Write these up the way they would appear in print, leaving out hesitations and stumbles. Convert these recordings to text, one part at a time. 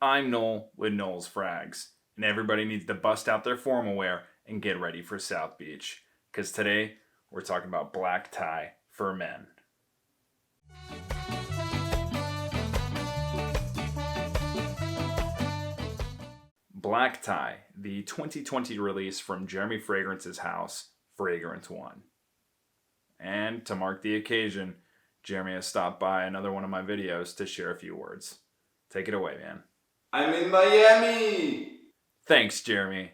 I'm Noel with Noel's Frags, and everybody needs to bust out their formal wear and get ready for South Beach, because today we're talking about black tie for men. Black Tie, the 2020 release from Jeremy Fragrance's house, Fragrance One. And to mark the occasion, Jeremy has stopped by another one of my videos to share a few words. Take it away, man. I'm in Miami! Thanks, Jeremy.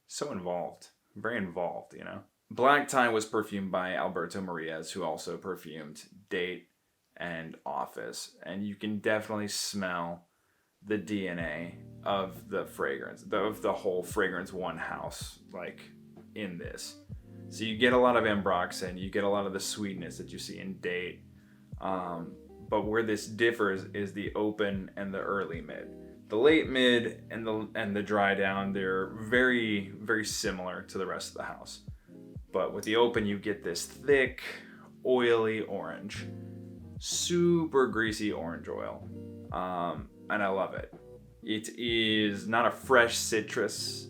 So involved. Very involved, you know? Black Tie was perfumed by Alberto Marias, who also perfumed Date and Office. And you can definitely smell the DNA of the fragrance, of the whole Fragrance One house, like in this. So you get a lot of ambroxan, you get a lot of the sweetness that you see in Date. But where this differs is the open and the early mid. The late mid and the dry down, they're very, very similar to the rest of the house. But with the open, you get this thick, oily orange. Super greasy orange oil. And I love it. It is not a fresh citrus.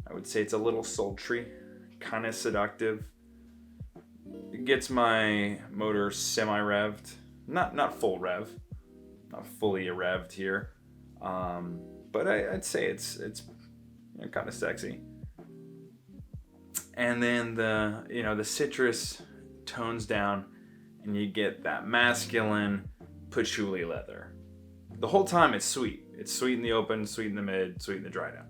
I would say it's a little sultry, kind of seductive. It gets my motor semi-revved. Not full rev. Not fully revved here. But I'd say it's kind of sexy. And then the citrus tones down and you get that masculine patchouli leather. The whole time it's sweet. It's sweet in the open, sweet in the mid, sweet in the dry down.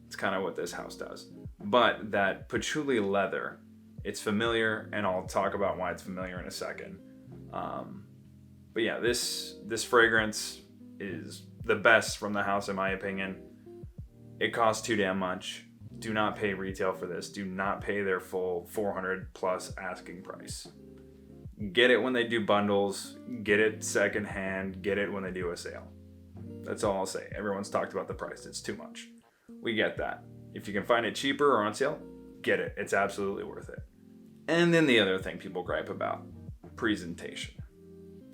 It's kind of what this house does. But that patchouli leather, it's familiar, and I'll talk about why it's familiar in a second. But yeah, this fragrance is the best from the house in my opinion. It costs too damn much. Do not pay retail for this. Do not pay their full 400 plus asking price. Get it when they do bundles. Get it secondhand. Get it when they do a sale. That's all I'll say. Everyone's talked about the price. It's too much. We get that. If you can find it cheaper or on sale, get it. It's absolutely worth it. And then the other thing people gripe about, presentation.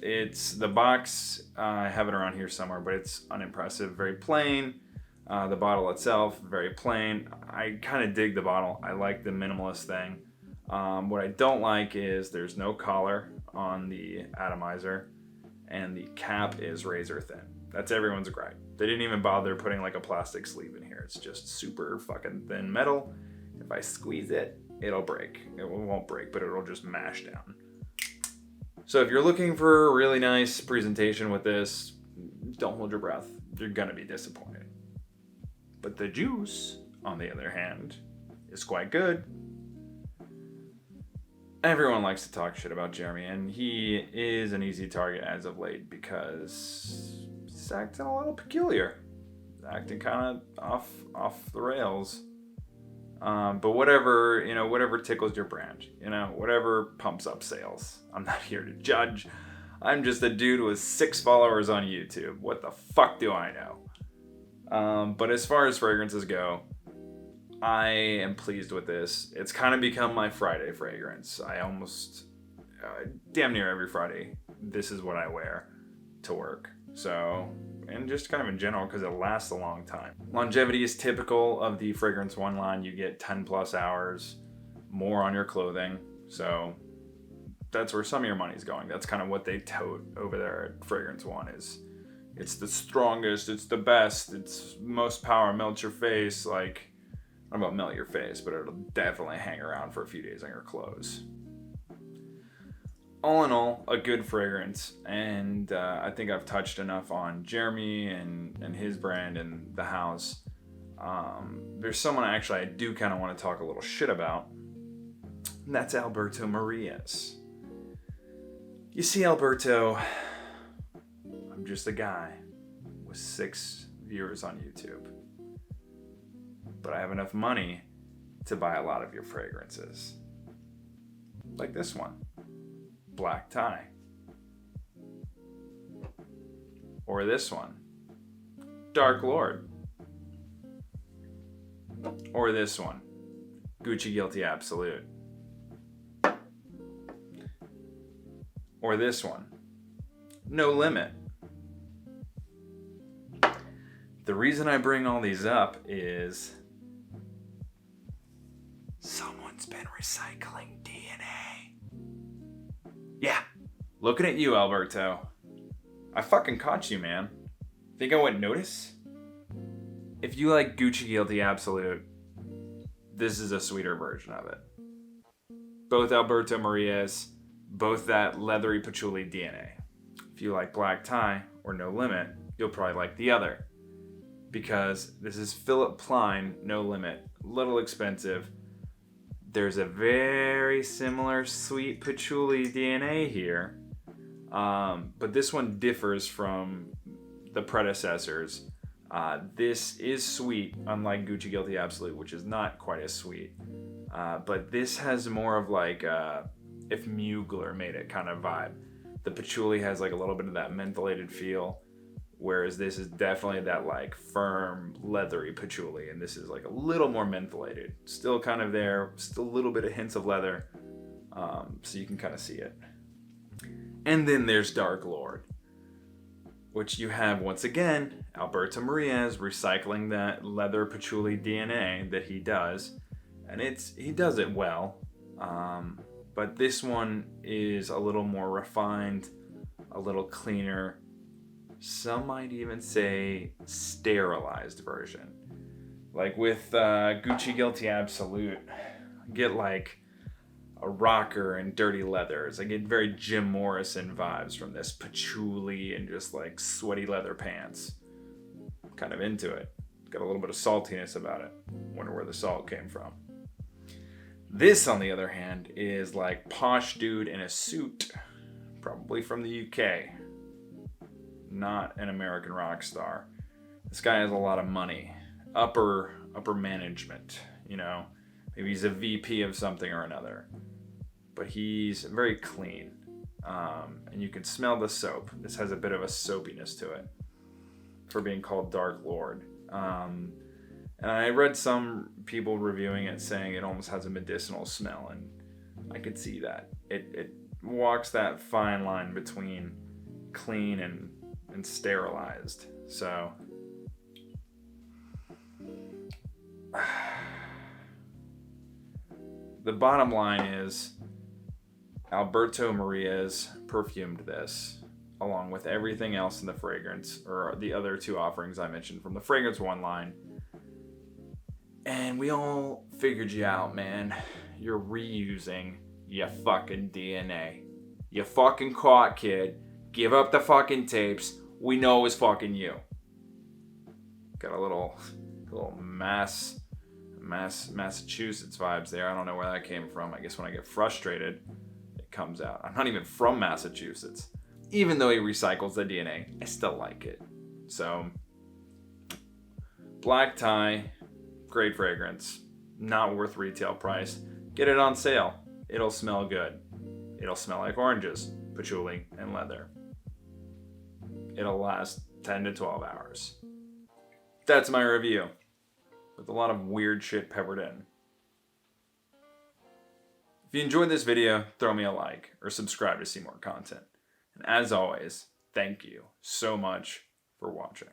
It's the box. I have it around here somewhere, but it's unimpressive. Very plain. The bottle itself, very plain. I kind of dig the bottle. I like the minimalist thing. What I don't like is there's no collar on the atomizer, and the cap is razor thin. That's everyone's gripe. They didn't even bother putting like a plastic sleeve in here. It's just super fucking thin metal. If I squeeze it, it'll break. It won't break, but it'll just mash down. So if you're looking for a really nice presentation with this, don't hold your breath. You're gonna be disappointed. But the juice, on the other hand, is quite good. Everyone likes to talk shit about Jeremy, and he is an easy target as of late because he's acting a little peculiar. He's acting kind of off the rails. But whatever tickles your brand, whatever pumps up sales. I'm not here to judge. I'm just a dude with 6 followers on YouTube. What the fuck do I know? But as far as fragrances go, I am pleased with this. It's kind of become my Friday fragrance. I almost, damn near every Friday, this is what I wear to work. So, and just kind of in general, because it lasts a long time. Longevity is typical of the Fragrance One line. You get 10 plus hours more on your clothing. So that's where some of your money's going. That's kind of what they tote over there at Fragrance One is. It's the strongest, it's the best, it's most power, melts your face. Like, I don't know about melt your face, but it'll definitely hang around for a few days on your clothes. All in all, a good fragrance, and I think I've touched enough on Jeremy and his brand and the house. There's someone I do kind of want to talk a little shit about, and that's Alberto Marias. You see, Alberto, I'm just a guy with 6 viewers on YouTube. But I have enough money to buy a lot of your fragrances. Like this one, Black Tie. Or this one, Dark Lord. Or this one, Gucci Guilty Absolute. Or this one, No Limit. The reason I bring all these up is someone's been recycling DNA. Yeah, looking at you, Alberto. I fucking caught you, man. Think I wouldn't notice? If you like Gucci Guilty Absolute, this is a sweeter version of it. Both Alberto Maria's, both that leathery patchouli DNA. If you like Black Tie or No Limit, you'll probably like the other. Because this is Philip Plein, No Limit, a little expensive. There's a very similar sweet patchouli DNA here, but this one differs from the predecessors. This is sweet, unlike Gucci Guilty Absolute, which is not quite as sweet. But this has more of like if Mugler made it kind of vibe. The patchouli has like a little bit of that mentholated feel, whereas this is definitely that like firm, leathery patchouli, and this is like a little more mentholated. Still kind of there, still a little bit of hints of leather, so you can kind of see it. And then there's Dark Lord, which you have once again Alberto Maria's recycling that leather patchouli DNA that he does, and he does it well. But this one is a little more refined, a little cleaner. Some might even say sterilized version. Like with Gucci Guilty Absolute, I get like a rocker and dirty leathers. I get very Jim Morrison vibes from this patchouli and just like sweaty leather pants. I'm kind of into it. Got a little bit of saltiness about it. Wonder where the salt came from. This, on the other hand, is like posh dude in a suit, probably from the UK. Not an American rock star. This guy has a lot of money, upper management, you know. Maybe he's a VP of something or another, but he's very clean, and you can smell the soap. This has a bit of a soapiness to it for being called Dark Lord. And I read some people reviewing it saying it almost has a medicinal smell, and I could see that. It walks that fine line between clean and sterilized. So the bottom line is Alberto Maria's perfumed this along with everything else in the fragrance, or the other two offerings I mentioned from the Fragrance One line. And we all figured you out, man. You're reusing your fucking DNA. You fucking caught, kid. Give up the fucking tapes. We know it was fucking you. Got a little Massachusetts vibes there. I don't know where that came from. I guess when I get frustrated, it comes out. I'm not even from Massachusetts. Even though he recycles the DNA, I still like it. So, Black Tie, great fragrance. Not worth retail price. Get it on sale. It'll smell good. It'll smell like oranges, patchouli, and leather. It'll last 10 to 12 hours. That's my review, with a lot of weird shit peppered in. If you enjoyed this video, throw me a like or subscribe to see more content. And as always, thank you so much for watching.